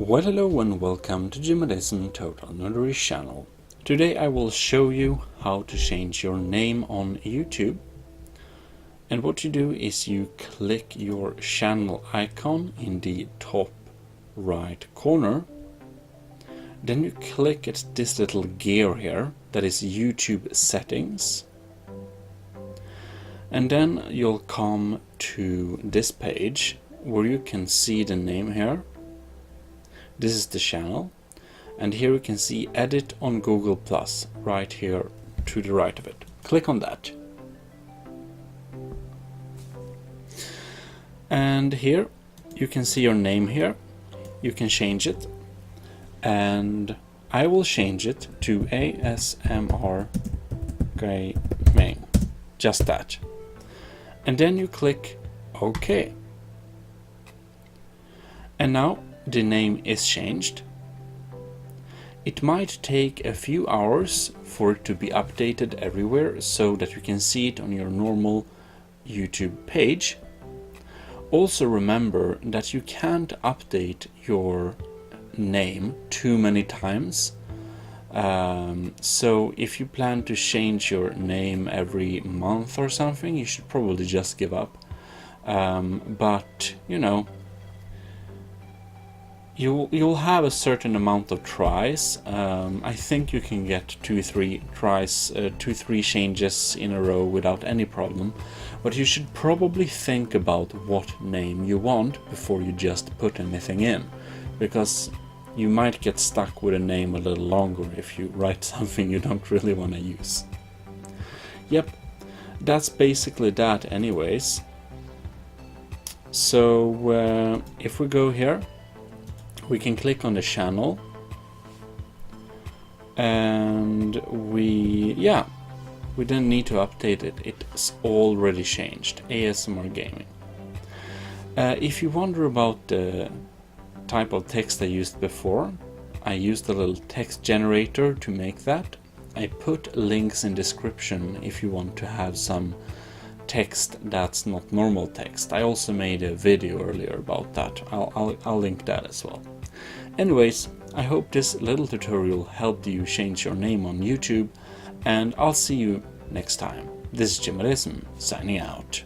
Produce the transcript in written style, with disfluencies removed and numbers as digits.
Well, hello and welcome to Gmodism Total Nerdery channel. Today I will show you how to change your name on YouTube. And what you do is you click your channel icon in the top right corner. Then you click at this little gear here that is YouTube settings. And then you'll come to this page where you can see the name here. This is the channel, and here you can see edit on Google Plus right here to the right of it. Click on that. And here you can see your name here. You can change it, and I will change it to ASMR Gaming. Just that. And then you click OK. And now the name is changed. It might take a few hours for it to be updated everywhere so that you can see it on your normal YouTube page. Also remember that you can't update your name too many times. So if you plan to change your name every month or something, you should probably just give up. But you know, you'll have a certain amount of tries. I think you can get 2-3 tries, 2-3 changes in a row without any problem. But you should probably think about what name you want before you just put anything in, because you might get stuck with a name a little longer if you write something you don't really want to use. Yep, that's basically that anyways. So if we go here, we can click on the channel, and we don't need to update it. It's already changed. ASMR Gaming. If you wonder about the type of text I used before, I used a little text generator to make that. I put links in description if you want to have some text that's not normal text. I also made a video earlier about that. I'll link that as well. Anyways, I hope this little tutorial helped you change your name on YouTube, and I'll see you next time. This is Gmodism signing out.